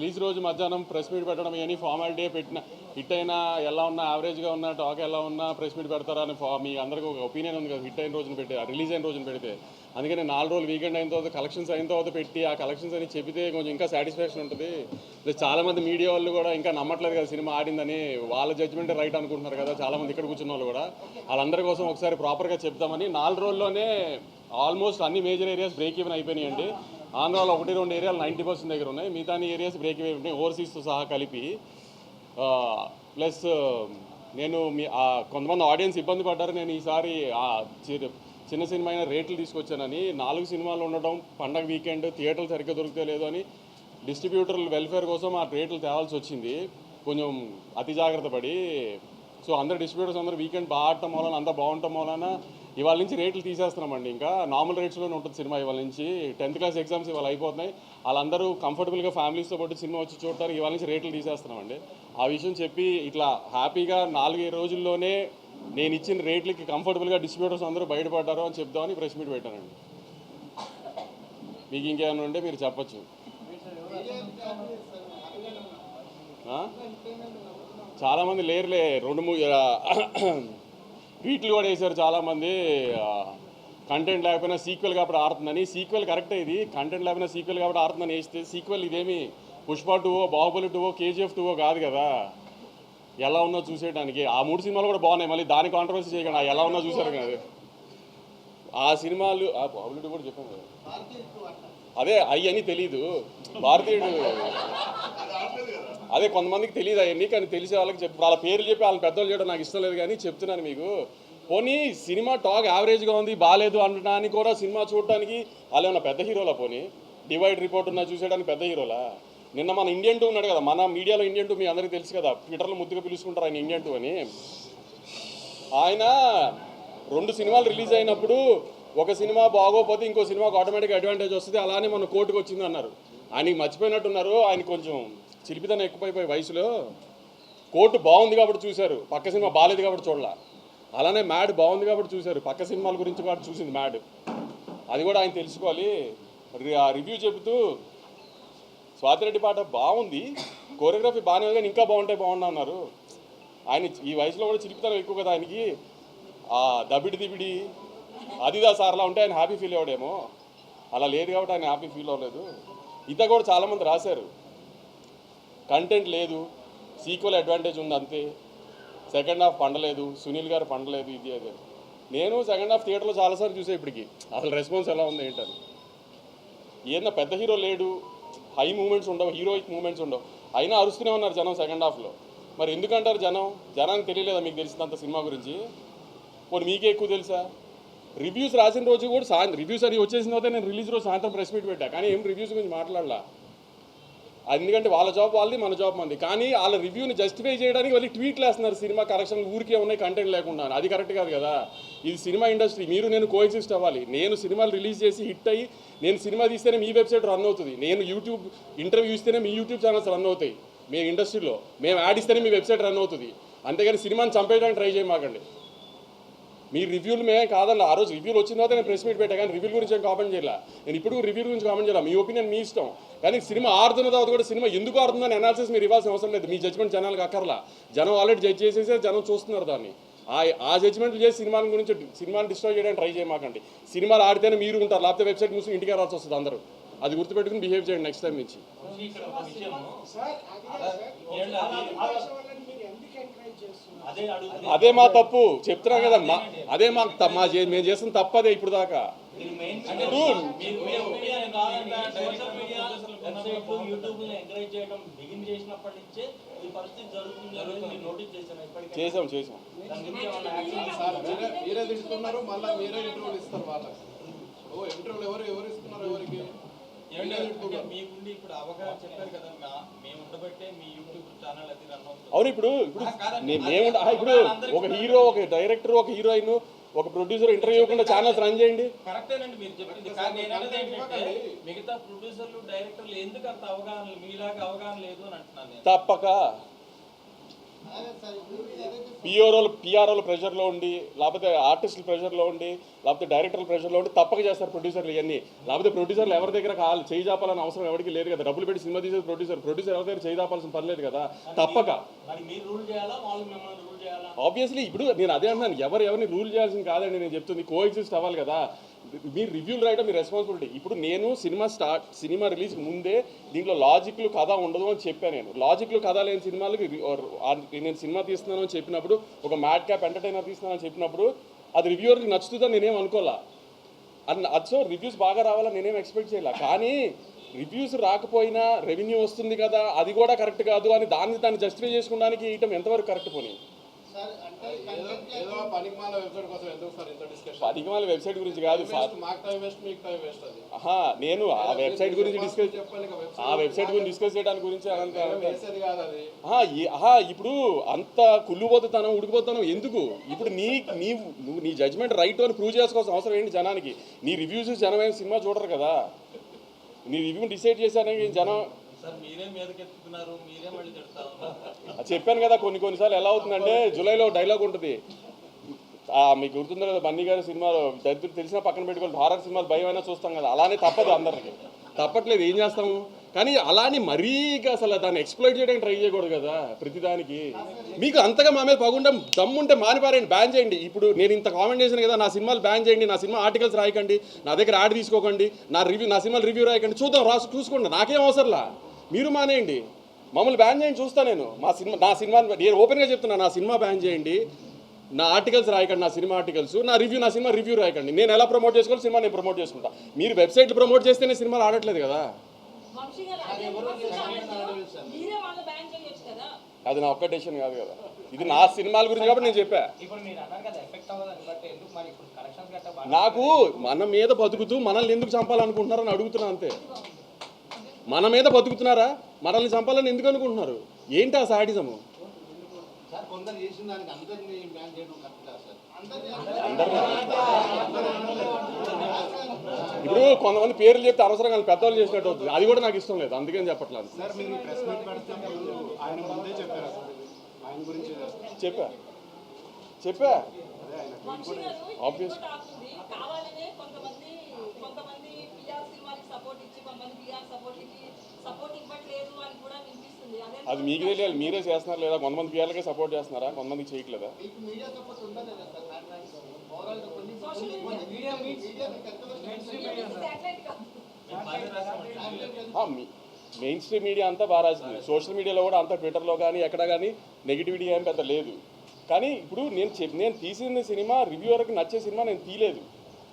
Release రోజు మధ్యాహ్నం press meet పెట్టడం ఇవన్నీ ఫార్మాలిటీ పెట్టిన హిట్ అయినా ఎలా ఉన్నా యావరేజ్గా ఉన్న టాక్ ఎలా ఉన్నా ప్రెస్ మీట్ పెడతారా అని మీ అందరికీ ఒక ఒపీనియన్ ఉంది కదా. హిట్ అయిన రోజున పెట్టి రిలీజ్ అయిన రోజున పెడితే అందుకని 4 రోజులు వీకెండ్ అయిన తర్వాత కలెక్షన్స్ అయిన తర్వాత పెట్టి ఆ కలెక్షన్స్ అని చెబితే కొంచెం ఇంకా సాటిస్ఫాక్షన్ ఉంటుంది. ప్లస్ చాలామంది మీడియా వాళ్ళు కూడా ఇంకా నమ్మట్లేదు కదా సినిమా ఆడిందని, వాళ్ళ జడ్జ్మెంటే రైట్ అనుకుంటున్నారు కదా చాలామంది ఇక్కడ కూర్చున్న వాళ్ళు కూడా. వాళ్ళందరి కోసం ఒకసారి ప్రాపర్గా చెప్తామని 4 రోజుల్లోనే ఆల్మోస్ట్ అన్ని మేజర్ ఏరియాస్ బ్రేక్ ఈవెన్ అయిపోయినాయండి. ఆంధ్రాలో 1-2 ఏరియాలు 90% దగ్గర ఉన్నాయి, మిగతా ఏరియాస్ బ్రేక్ ఈవెన్ ఉన్నాయి ఓవర్సీస్తో సహా కలిపి. ప్లస్ నేను కొంతమంది ఆడియన్స్ ఇబ్బంది పడ్డారు, నేను ఈసారి చిన్న సినిమా అయినా రేట్లు తీసుకొచ్చానని. 4 సినిమాలు ఉండడం, పండగ వీకెండ్, థియేటర్లు సరిగ్గా దొరికితే లేదు అని డిస్ట్రిబ్యూటర్ల వెల్ఫేర్ కోసం ఆ రేట్లు తేవాల్సి వచ్చింది కొంచెం అతి జాగ్రత్త పడి. సో అందరు డిస్ట్రిబ్యూటర్స్ అందరూ వీకెండ్ బాగా ఆడటం వలన అంతా బాగుండటం వలన ఇవాళ నుంచి రేట్లు తీసేస్తున్నామండి. ఇంకా నార్మల్ రేట్స్లోనే ఉంటుంది సినిమా ఇవాళ నుంచి. 10th క్లాస్ ఎగ్జామ్స్ ఇవాళ అయిపోతున్నాయి, వాళ్ళందరూ కంఫర్టబుల్గా ఫ్యామిలీస్తో పాటు సినిమా వచ్చి చూడటానికి ఇవాళ నుంచి రేట్లు తీసేస్తున్నామండి. ఆ విషయం చెప్పి ఇట్లా హ్యాపీగా 4 రోజుల్లోనే నేను ఇచ్చిన రేట్లకి కంఫర్టబుల్గా డిస్ట్రిబ్యూటర్స్ అందరూ బయటపడ్డారు అని చెప్దామని ప్రెస్ మీట్ పెట్టానండి. మీకు ఇంకేమైనా ఉంటే మీరు చెప్పచ్చు. చాలామంది లేరులే, 2-3 ట్వీట్లు కూడా వేశారు చాలామంది. కంటెంట్ లేకపోయినా సీక్వెల్ కాబట్టి ఆడుతుందని. సీక్వెల్ కరెక్టే, ఇది కంటెంట్ లేకపోయినా సీక్వెల్ కాబట్టి ఆడుతుందని వేస్తే సీక్వెల్ ఇదేమి పుష్ప 2, బాహుబలి 2, KGF 2 కాదు కదా. ఎలా ఉన్నా చూసేయడానికి ఆ 3 సినిమాలు కూడా బాగున్నాయి, మళ్ళీ దాని కాంట్రవర్సీ చేయకుండా ఎలా ఉన్నా చూసారు కదా ఆ సినిమాలు. బాహుబలి 2 కూడా చెప్పాను కదా, అదే అయ్యని తెలీదు భారతీయుడు, అదే కొంతమందికి తెలియదు అవన్నీ, కానీ తెలిసే వాళ్ళకి చెప్పి వాళ్ళ పేర్లు చెప్పి వాళ్ళని పెద్దోళ్ళు చేయడం నాకు ఇష్టం లేదు. కానీ చెప్తున్నాను మీకు, పోనీ సినిమా టాక్ యావరేజ్గా ఉంది బాగాలేదు అనడానికి కూడా సినిమా చూడటానికి వాళ్ళు ఏమన్నా పెద్ద హీరోలా? పోనీ డివైడ్ రిపోర్ట్ ఉన్నా చూసేయడానికి పెద్ద హీరోలా? నిన్న మన ఇండియన్ 2 ఉన్నాడు కదా, మన మీడియాలో ఇండియన్ 2 మీ అందరికీ తెలుసు కదా, ట్విట్టర్లో ముద్దుగా పిలుచుకుంటారు ఆయన ఇండియన్ 2 అని. ఆయన 2 సినిమాలు రిలీజ్ అయినప్పుడు ఒక సినిమా బాగోపోతే ఇంకో సినిమాకు ఆటోమేటిక్ అడ్వాంటేజ్ వస్తుంది, అలానే మన కోర్టుకు వచ్చింది అన్నారు. ఆయనకి మర్చిపోయినట్టున్నారు, ఆయన కొంచెం చిలిపితనం ఎక్కువైపోయి వయసులో. కోర్టు బాగుంది కాబట్టి చూశారు, పక్క సినిమా బాగాలేదు కాబట్టి చూడాల. అలానే మ్యాడ్ బాగుంది కాబట్టి చూశారు, పక్క సినిమాల గురించి కూడా చూసింది మ్యాడ్. అది కూడా ఆయన తెలుసుకోవాలి. రివ్యూ చెబుతూ స్వాతిరెడ్డి పాట బాగుంది, కోరియోగ్రఫీ బాగానే ఉంది, కానీ ఇంకా బాగుండా అన్నారు. ఆయన ఈ వయసులో కూడా చిలిపితనం ఎక్కువ కదా ఆయనకి. దబిడి అదిదా సార్లా ఉంటే ఆయన హ్యాపీ ఫీల్ అవ్వడేమో, అలా లేదు కాబట్టి ఆయన హ్యాపీ ఫీల్ అవ్వలేదు. ఇత కూడా చాలామంది రాశారు, కంటెంట్ లేదు, సీక్వెల్ అడ్వాంటేజ్ ఉంది అంతే, సెకండ్ హాఫ్ పండలేదు, సునీల్ గారు పండలేదు, ఇది అదే. నేను సెకండ్ హాఫ్ థియేటర్లో చాలాసార్లు చూసే ఇప్పటికి అసలు రెస్పాన్స్ ఎలా ఉంది ఏంటని. ఏదన్నా పెద్ద హీరో లేడు, హై మూమెంట్స్ ఉండవు, హీరోయిక్ మూమెంట్స్ ఉండవు, అయినా అరుస్తూనే ఉన్నారు జనం సెకండ్ హాఫ్లో. మరి ఎందుకంటారు జనానికి తెలియలేదా మీకు తెలిసినంత సినిమా గురించి? పోనీ మీకే ఎక్కువ తెలుసా? రివ్యూస్ రాసిన రోజు కూడా రివ్యూస్ అది వచ్చేసిన తర్వాత నేను రిలీజ్ రోజు సాయంత్రం ప్రెస్ మీట్ పెట్టా, కానీ ఏం రివ్యూస్ గురించి మాట్లాడలా. ఎందుకంటే వాళ్ళ జాబ్ వాళ్ళది, మన జాబ్ మంది. కానీ వాళ్ళ రివ్యూని జస్టిఫై చేయడానికి వాళ్ళు ట్వీట్లు వేస్తున్నారు, సినిమా కరెక్షన్ ఊరికే ఉన్నాయి కంటెంట్ లేకుండా. అది కరెక్ట్ కాదు కదా. ఇది సినిమా ఇండస్ట్రీ, మీరు నేను కోఎగ్జిస్ట్ అవ్వాలి. నేను సినిమాలు రిలీజ్ చేసి హిట్ అయ్యి నేను సినిమా తీస్తేనే మీ వెబ్సైట్ రన్ అవుతుంది, నేను యూట్యూబ్ ఇంటర్వ్యూ ఇస్తేనే మీ యూట్యూబ్ ఛానల్స్ రన్ అవుతాయి. మీ ఇండస్ట్రీలో మేము యాడ్ ఇస్తేనే మీ వెబ్సైట్ రన్ అవుతుంది. అంతేగాని సినిమాని చంపేయడానికి ట్రై చేయమాకండి. మీ రివ్యూలు మేమే కాదన్న, ఆ రోజు రివ్యూలు వచ్చిన తర్వాత నేను ప్రెస్ మీట్ పెట్టా, కానీ రివ్యూల గురించి ఏం కామెంట్ చేయాల. నేను ఇప్పుడు రివ్యూ గురించి కామెంట్ చేయాలి, మీ ఒపీనియన్ మీ ఇష్టం. కానీ సినిమా ఆడుతున్న తర్వాత కూడా సినిమా ఎందుకు ఆడుతుందని అనాలిసిస్ మీరు ఇవ్వాల్సిన అవసరం లేదు. మీ జడ్జ్మెంట్ జనాలకు అక్కర్లా, జనం ఆల్రెడీ జడ్జ్ చేసేసే జనం చూస్తున్నారు దాన్ని. ఆ జడ్జ్మెంట్లు చేసి సినిమాని డిస్ట్రాయ్ చేయడానికి ట్రై చేయమాకండి. సినిమాలు ఆడితేనే మీరు ఉంటారు, లేకపోతే వెబ్సైట్ మూసి ఇంటికి రావాల్సి వస్తుంది అందరూ. అది గుర్తుపెట్టుకుని బిహేవ్ చేయండి నెక్స్ట్ టైం నుంచి. అదే మా తప్పు చెప్తున్నాం కదా, అదే మేము చేస్తున్న తప్పు అదే ఇప్పుడు దాకా. చేసాం అవును. ఇప్పుడు ఇప్పుడు ఒక హీరో, ఒక డైరెక్టర్, ఒక హీరోయిన్, ఒక ప్రొడ్యూసర్ ఇంటర్వ్యూ ఇవ్వకుండా ఛానల్స్ రన్ చేయండి. కరెక్టేనండి మీరు చెప్పింది, కానీ నేను అనేది ఏంటంటే మిగతా ప్రొడ్యూసర్లు డైరెక్టర్లు ఎందుకు అంత అవగాహన మీలాగా అవగాహన లేదు అని అంటున్నాను. తప్పక పిఆర్ఓల ప్రెషర్లో ఉండి, లేకపోతే ఆర్టిస్టుల ప్రెషర్లో ఉండి, లేకపోతే డైరెక్టర్ల ప్రెషర్లో ఉండి తప్పక చేస్తారు ప్రొడ్యూసర్లు ఇవన్నీ. లేకపోతే ప్రొడ్యూసర్లు ఎవరి దగ్గర చేయి చాపాలని అవసరం ఎవరికి లేదు కదా. డబ్బులు పెట్టి సినిమా తీసేది ప్రొడ్యూసర్ ఎవరి దగ్గర చేయి చాపాల్సిన పని లేదు కదా. తప్పక మరి మీరు రూల్ చేయాలా, వాళ్ళు మిమ్మల్ని రూల్ చేయాలా? ఆబ్వియస్లీ ఇప్పుడు నేను అదే అంటున్నాను, ఎవరిని రూల్ చేయాల్సింది కాదండి నేను చెప్తుంది. కో ఎగ్జిస్ట్ అవ్వాలి కదా. మీరు రివ్యూలు రాయడం మీ రెస్పాన్సిబిలిటీ. ఇప్పుడు నేను సినిమా రిలీజ్ ముందే దీంట్లో లాజిక్లు కథ ఉండదు అని చెప్పాను. నేను లాజిక్లు కథ లేని సినిమాలకి నేను సినిమా తీస్తున్నాను అని చెప్పినప్పుడు, ఒక మ్యాడ్ క్యాప్ ఎంటర్టైనర్ తీస్తున్నానని చెప్పినప్పుడు అది రివ్యూవర్కి నచ్చుతుందని నేనేం అనుకోలే. సో రివ్యూస్ బాగా రావాలని నేనేం ఎక్స్పెక్ట్ చేయాల. కానీ రివ్యూస్ రాకపోయినా రెవెన్యూ వస్తుంది కదా, అది కూడా కరెక్ట్ కాదు అని దాన్ని జస్టిఫై చేసుకోవడానికి ఇయటం ఎంతవరకు కరెక్ట్ పోనీ? పనికిమాల వెబ్సైట్ గురించి కాదు, నేను ఆ వెబ్సైట్ గురించి డిస్కస్ చేయడానికి గురించి ఇప్పుడు అంత కుళ్ళుపోతున్నాం ఉడికిపోతున్నాం ఎందుకు? ఇప్పుడు నువ్వు నీ జడ్జ్మెంట్ రైట్ అని ప్రూవ్ చేసుకోవాల్సిన అవసరం ఏంటి జనానికి? నీ రివ్యూస్ జనం ఏం సినిమా చూడరు కదా. నీ రివ్యూ డిసైడ్ చేశానని జనం చెప్పాను కదా. కొన్నిసార్లు ఎలా అవుతుందంటే, జూలైలో డైలాగ్ ఉంటుంది, మీకు గుర్తుందో కదా, బన్నీ గారి సినిమాలో దరిద్రులు తెలిసినా పక్కన పెట్టుకొని హారర్ సినిమాలు భయమైనా చూస్తాం కదా. అలానే తప్పదు, అందరికి తప్పట్లేదు, ఏం చేస్తాము. కానీ అలానే మరీ అసలు దాన్ని ఎక్స్ప్లోయిట్ చేయడానికి ట్రై చేయకూడదు కదా ప్రతిదానికి. మీకు అంతగా మా మీద పగుండం దమ్ముంటే మానిపారేయండి, బ్యాన్ చేయండి. ఇప్పుడు నేను ఇంత కామెంట్ చేశాను కదా, నా సినిమాలు బ్యాన్ చేయండి, నా సినిమా ఆర్టికల్స్ రాయకండి, నా దగ్గర యాడ్ తీసుకోకండి, నా సినిమాలు రివ్యూ రాయకండి, చూసుకోండి, నాకేం అవసరంలా. మీరు మానేయండి, మమ్మల్ని బ్యాన్ చేయండి, చూస్తా నేను. నా సినిమా నేను ఓపెన్గా చెప్తున్నా, నా సినిమా బ్యాన్ చేయండి, నా ఆర్టికల్స్ రాయకండి, నా సినిమా ఆర్టికల్స్, నా సినిమా రివ్యూ రాయకండి. నేను ఎలా ప్రమోట్ చేసుకోవాలి, సినిమా నేను ప్రమోట్ చేసుకుంటా. మీరు వెబ్సైట్లు ప్రమోట్ చేస్తేనే సినిమాలు ఆడట్లేదు కదా. అది నా ఒక్క డెసిషన్ కాదు కదా, ఇది నా సినిమాల గురించి కాబట్టి నేను చెప్పా. నాకు మన మీద బతుకుతూ మనల్ని ఎందుకు చంపాలనుకుంటున్నారని అడుగుతున్నా అంతే. మన మీద బతుకుతున్నారా, మనల్ని చంపాలని ఎందుకు అనుకుంటున్నారు? ఏంటి ఆ సాడిజము? ఇప్పుడు కొంతమంది పేర్లు చెప్తే అనవసరంగా పెద్దవాళ్ళు చేసినట్టు అవుతుంది, అది కూడా నాకు ఇష్టం లేదు, అందుకని చెప్పట్లేదు. చెప్పా ఆబ్వియస్. అది మీకు తెలియాలి, మీరే చేస్తున్నారు లేదా? కొంతమంది పిఆర్లకే సపోర్ట్ చేస్తున్నారా, కొంతమందికి చేయట్లేదా? మెయిన్ స్ట్రీమ్ మీడియా అంతా బాగా రాసింది, సోషల్ మీడియాలో కూడా అంతా, ట్విట్టర్లో కానీ ఎక్కడ కానీ నెగిటివిటీ ఏం పెద్ద లేదు. కానీ ఇప్పుడు నేను తీసిన సినిమా రివ్యూవర్కి నచ్చే సినిమా నేను తీయలేదు.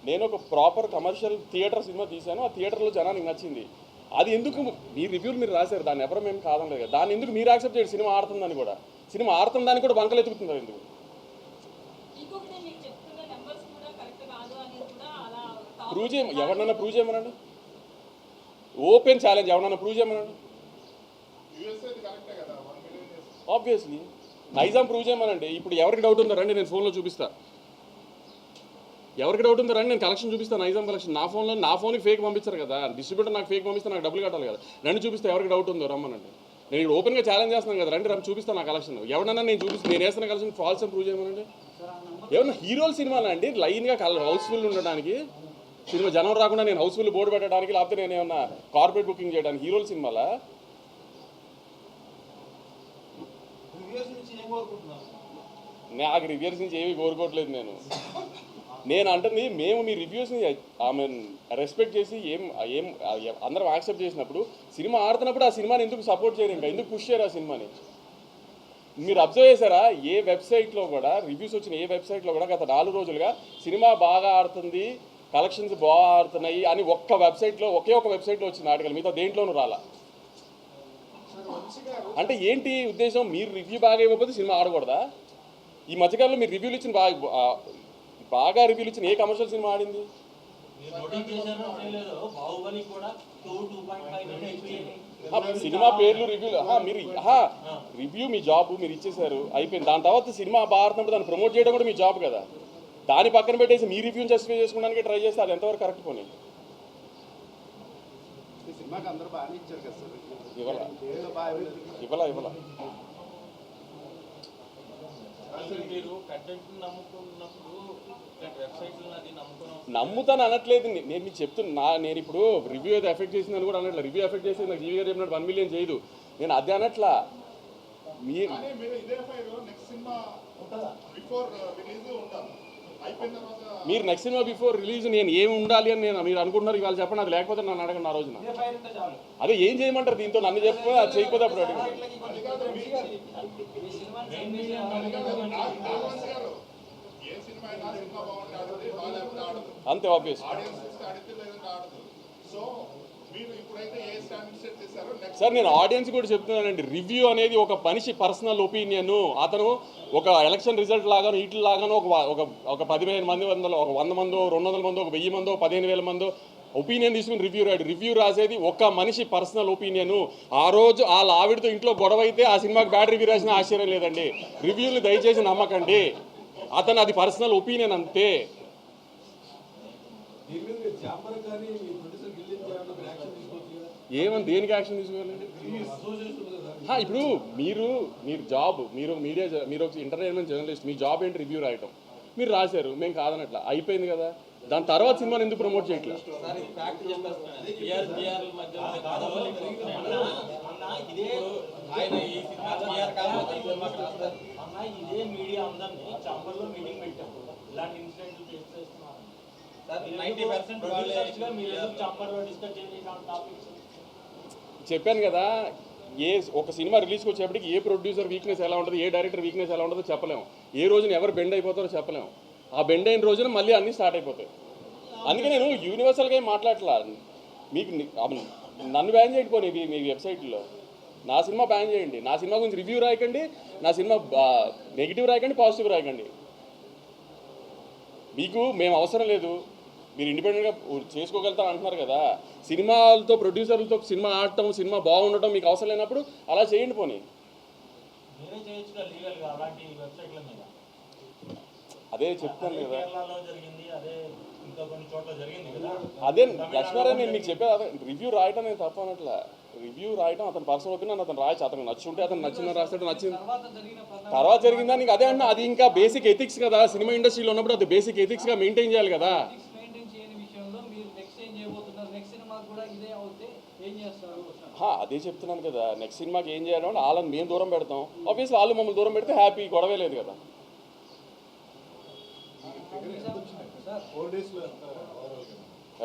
నేను ఒక ప్రాపర్ కమర్షియల్ థియేటర్ సినిమా తీశాను, ఆ థియేటర్లో జనానికి నచ్చింది. అది ఎందుకు మీ రివ్యూలు మీరు రాశారు, దాన్ని ఎవరో మేము కాదని లేదు కదా, దాన్ని ఎందుకు మీరు యాక్సెప్ట్ చేయండి? సినిమా ఆడుతుందని కూడా, సినిమా ఆడుతుందని కూడా బంకలు ఎత్తుకుతున్నారు ఎందుకు? ప్రూవ్ చేయ ఎవరినైనా ప్రూవ్ చేయమనండి, ఓపెన్ ఛాలెంజ్ ఎవరన్నా ప్రూవ్ చేయమనండి. ఆబ్వియస్లీ నైజాం ప్రూవ్ చేయమనండి. ఇప్పుడు ఎవరికి డౌట్ ఉందో రండి, నేను ఫోన్లో చూపిస్తా. ఎవరికి డౌట్ ఉందో రండి, నేను కలెక్షన్ చూపిస్తాను, నైజాం కలెక్షన్. నా ఫోన్కి ఫేక్ పంపించారు కదా, డిస్ట్రిబ్యూటర్ నాకు ఫేక్ పంపిస్తే నాకు డబ్బులు కట్టాలి కదా. రండి చూపిస్తే ఎవరికి డౌట్ ఉందో రమ్మనండి. నేను ఇక్కడ ఓపెన్గా ఛాలెంజ్ చేస్తున్నాను కదా, రండి చూపిస్తాను నా కలెక్షన్. ఎవరన్నా నేను వేస్తున్న కలెక్షన్ ఫాల్స్ అని ప్రూవ్ చేయమనండి. ఏమన్నా హీరోల సినిమాలు అండి లైన్గా హౌస్ఫుల్ ఉండడానికి, సినిమా జనం రాకుండా నేను హౌస్ఫుల్ బోర్డు పెట్టడానికి, లేకపోతే నేను ఏమన్నా కార్పొరేట్ బుకింగ్ చేయడానికి హీరోల సినిమాలా? నాకు రివ్యూస్ నుంచి ఏమీ కోరుకోవట్లేదు. నేను అంటుంది, మేము మీ రివ్యూస్ని రెస్పెక్ట్ చేసి అందరం యాక్సెప్ట్ చేసినప్పుడు, సినిమా ఆడుతున్నప్పుడు ఆ సినిమాని ఎందుకు సపోర్ట్ చేయరు, ఇంకా ఎందుకు పుష్ చేయరు ఆ సినిమాని? మీరు అబ్జర్వ్ చేశారా, ఏ వెబ్సైట్లో కూడా రివ్యూస్ వచ్చిన ఏ వెబ్సైట్లో కూడా గత 4 రోజులుగా సినిమా బాగా ఆడుతుంది, కలెక్షన్స్ బాగా ఆడుతున్నాయి అని ఒకే ఒక వెబ్సైట్లో వచ్చిన ఆర్టికల్, మిగతా దేంట్లోనూ రాలా. అంటే ఏంటి ఉద్దేశం? మీరు రివ్యూ బాగా ఇవ్వకపోతే సినిమా ఆడకూడదా? ఈ మధ్యకాలంలో మీరు రివ్యూలు ఇచ్చిన బాగా రివ్యూలు ఇచ్చిన ఏ కమర్షియల్ సినిమా ఆడింది? సినిమా పేర్లు రివ్యూలు, మీరు రివ్యూ మీ జాబ్ మీరు ఇచ్చేసారు, అయిపోయింది. దాని తర్వాత సినిమా బాగా ఆడుతున్నప్పుడు దాన్ని ప్రమోట్ చేయడం కూడా మీ జాబ్ కదా. దాని పక్కన పెట్టేసి మీ రివ్యూని జస్టిఫై చేసుకోవడానికి ట్రై చేస్తే అది ఎంతవరకు కరెక్ట్ పోనీ? ఇవ్వాలా మీరు కంటెంట్ నమ్ముకున్నప్పుడు వెబ్సైట్లు అది నమ్ముకున్నాం నమ్ముతాను అనట్లేదు నేను మీకు చెప్తున్నా. నేను ఇప్పుడు రివ్యూ అయితే ఎఫెక్ట్ చేసిందని కూడా అనట్లేదు. రివ్యూ ఎఫెక్ట్ చేసింది నాకు జీవి గారు చెప్పినట్టు 1 మిలియన్ చేయదు. నేను అదే అనట్లా. మీరు మీరు నెక్స్ట్ సినిమా బిఫోర్ రిలీజ్ నేను ఏమి ఉండాలి అని మీరు అనుకుంటున్నారు ఇవాళ చెప్పండి. అది లేకపోతే నన్ను అడగండి ఆ రోజున. అదే ఏం చేయమంటారు దీంతో? నన్ను చెప్పి అది చేయకపోతే అప్పుడు అడగండి. అంతే ఆబ్వియస్. సార్ నేను ఆడియన్స్ కూడా చెప్తున్నానండి, రివ్యూ అనేది ఒక మనిషి పర్సనల్ ఒపీనియన్. అతను ఒక ఎలక్షన్ రిజల్ట్ లాగాను వీటి లాగాను ఒక 15 మంది ఒక 100 మందో 200 మందో ఒక 1000 మందో 15,000 మందో ఒపీనియన్ తీసుకుని రివ్యూ రాసేది ఒక మనిషి పర్సనల్ ఒపీనియన్. ఆ రోజు వాళ్ళ ఆవిడతో ఇంట్లో గొడవ అయితే ఆ సినిమాకి బ్యాడ్ రివ్యూ రాసిన ఆశ్చర్యం లేదండి. రివ్యూని దయచేసి నమ్మకండి. అతను అది పర్సనల్ ఒపీనియన్ అంతే. ఏమని దేనికి యాక్షన్ తీసుకోవాలి? ఇప్పుడు మీరు జాబ్ మీరు ఒక ఎంటర్టైన్మెంట్ జర్నలిస్ట్, మీ జాబ్ ఏంటి? రివ్యూ రాయటం. మీరు రాశారు, మేము కాదనట్లా, అయిపోయింది కదా. దాని తర్వాత సినిమాని ఎందుకు ప్రమోట్ చేయట్లేదు? చెప్పాను కదా, ఒక సినిమా రిలీజ్కి వచ్చేప్పటికి ఏ ప్రొడ్యూసర్ వీక్నెస్ ఎలా ఉంటుంది, ఏ డైరెక్టర్ వీక్నెస్ ఎలా ఉంటుందో చెప్పలేము. ఏ రోజున ఎవరు బెండ్ అయిపోతారో చెప్పలేము. ఆ బెండ్ అయిన రోజున మళ్ళీ అన్నీ స్టార్ట్ అయిపోతాయి. అందుకే నేను యూనివర్సల్గా ఏం మాట్లాడట్లా. మీకు నన్ను బ్యాన్ చేయకపోయి మీ వెబ్సైట్లో నా సినిమా బ్యాన్ చేయండి. నా సినిమా గురించి రివ్యూ రాయకండి, నా సినిమా నెగిటివ్ రాయకండి, పాజిటివ్ రాయకండి. మీకు మేము అవసరం లేదు, మీరు ఇండిపెండెంట్గా చేసుకోగలుగుతాం అంటున్నారు కదా. సినిమాలతో ప్రొడ్యూసర్లతో సినిమా ఆడటం, సినిమా బాగుండటం మీకు అవసరం లేనప్పుడు అలా చేయండి. పోనీ అదే చెప్తాను కదా. అదే లక్ష్మారావు నేను మీకు చెప్పేది అదే. రివ్యూ రాయటం నేను తప్ప అనట్లా. రివ్యూ రాయటం అతను పర్సనల్ ఒపీనియన్, అతను రాయచ్చు. అతను నచ్చుంటే అతను నచ్చిన రాస్తాడు, నచ్చింది తర్వాత జరిగిందా నీకు అదే అన్న. అది ఇంకా బేసిక్ ఎథిక్స్ కదా. సినిమా ఇండస్ట్రీలో ఉన్నప్పుడు అది బేసిక్ ఎథిక్స్గా మెయింటైన్ చేయాలి కదా. అదే చెప్తున్నాను కదా. నెక్స్ట్ సినిమాకి ఏం చేయాలి అంటే వాళ్ళని మేము దూరం పెడతాం. ఆబ్వియస్లీ వాళ్ళు మమ్మల్ని దూరం పెడితే హ్యాపీ, గొడవే లేదు కదా.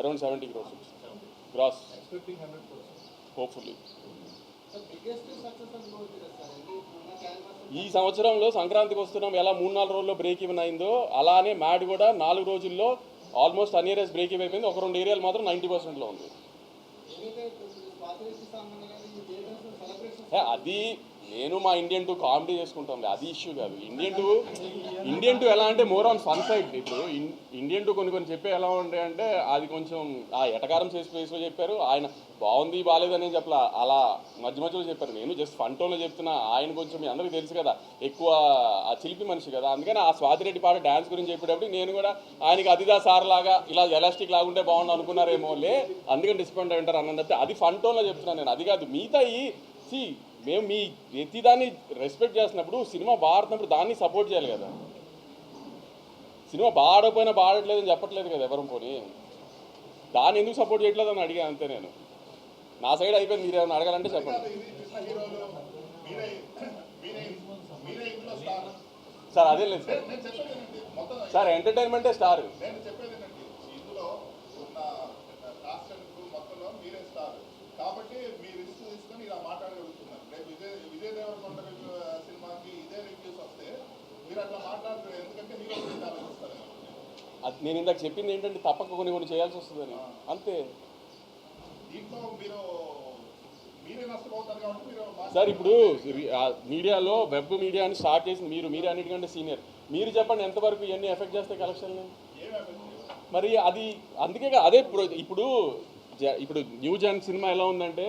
Around 70 crores gross hopefully. ఈ సంవత్సరంలో సంక్రాంతికి వస్తున్నాం, ఎలా 3-4 రోజుల్లో బ్రేక్ ఈవెన్ అయిందో అలానే మ్యాడ్ కూడా 4 రోజుల్లో ఆల్మోస్ట్ అనియరెస్ట్ బ్రేక్ ఈవెన్ అయిపోయింది. ఒక 2 ఏరియాలు మాత్రం 90%లో ఉంది. అది నేను మా ఇండియన్ 2 కామెడీ చేసుకుంటాం, అది ఇష్యూ కాదు. ఇండియన్ 2 ఎలా అంటే మోర్ ఆన్ ఫన్ సైడ్. ఇప్పుడు ఇండియన్ 2 కొన్ని చెప్పే ఎలా ఉంటాయి అంటే అది కొంచెం ఎటకారం చేసి చెప్పారు. ఆయన బాగుంది బాగాలేదని చెప్పలా, అలా మధ్యలో చెప్పారు. నేను జస్ట్ ఫన్ టోన్లో చెప్తున్నా. ఆయన కొంచెం మీ అందరికీ తెలుసు కదా, ఎక్కువ ఆ చిలిపి మనిషి కదా. అందుకని ఆ స్వాతిరెడ్డి పాట డ్యాన్స్ గురించి చెప్పేటప్పుడు నేను కూడా ఆయనకి అదిదా సార్ లాగా ఇలా ఎలాస్టిక్ లాగుంటే బాగుండు అనుకున్నారేమో లే, అందుకని డిస్పాయింట్ అయి ఉంటారు అన్నట్టు. అది ఫన్ టోన్లో చెప్తున్నాను నేను, అది కాదు. మిగతా మేము మీ ప్రతిదాన్ని రెస్పెక్ట్ చేస్తున్నప్పుడు, సినిమా బాడుతున్నప్పుడు దాన్ని సపోర్ట్ చేయాలి కదా. సినిమా బాడపోయినా బాడట్లేదని చెప్పట్లేదు కదా ఎవరం. పోనీ దాన్ని ఎందుకు సపోర్ట్ చేయట్లేదు అని అడిగా అంతే. నేను నా సైడ్ అయిపోయింది, మీరు ఏమైనా అడగాలంటే చెప్పండి సార్. అదే లేదు సార్, ఎంటర్టైన్మెంటే స్టార్. కాబట్టి మీరు రిస్క్ తీసుకొని ఇలా మాట్లాడగలుగుతున్నారు. రేపు విజయ్ దేవరకొండ సినిమాకి ఇదే రివ్యూస్ వస్తే మీరు అట్లా మాట్లాడతారు. ఎందుకంటే మీరు ఆలోచిస్తారు. అది నేను ఇందాక చెప్పింది ఏంటంటే తప్పక కొన్ని చేయాల్సి వస్తుందని అంతే. దీంట్లో మీరే నష్టపోతారు కాబట్టి మీరు సార్. ఇప్పుడు మీడియాలో వెబ్ మీడియాని స్టార్ట్ చేసింది మీరు అన్నిటికంటే సీనియర్. మీరు చెప్పండి ఎంతవరకు ఇవన్నీ ఎఫెక్ట్ చేస్తాయి కలెక్షన్ని? మరి అది అందుకే అదే ఇప్పుడు న్యూ జన్ సినిమా ఎలా ఉందంటే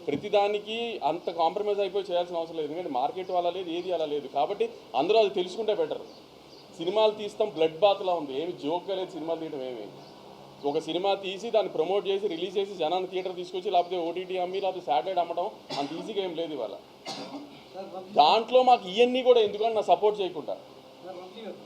ప్రతిదానికి అంత కాంప్రమైజ్ అయిపోయి చేయాల్సిన అవసరం లేదు. ఎందుకంటే మార్కెట్ అలా లేదు, ఏది అలా లేదు. కాబట్టి అందరూ అది తెలుసుకుంటే బెటర్. సినిమాలు తీస్తాం బ్లడ్ బాత్లా ఉంది, ఏమి జోక్గా లేదు సినిమాలు తీయడం. ఏమి ఒక సినిమా తీసి దాన్ని ప్రమోట్ చేసి రిలీజ్ చేసి జనాన్ని థియేటర్ తీసుకొచ్చి లేకపోతే ఓటీటీ అమ్మి లేకపోతే శాటిలైట్ అమ్మడం అంత ఈజీగా ఏం లేదు ఇవాళ. దాంట్లో మాకు ఇవన్నీ కూడా ఎందుకంటే నా సపోర్ట్ చేయకుండా వంశీ గారు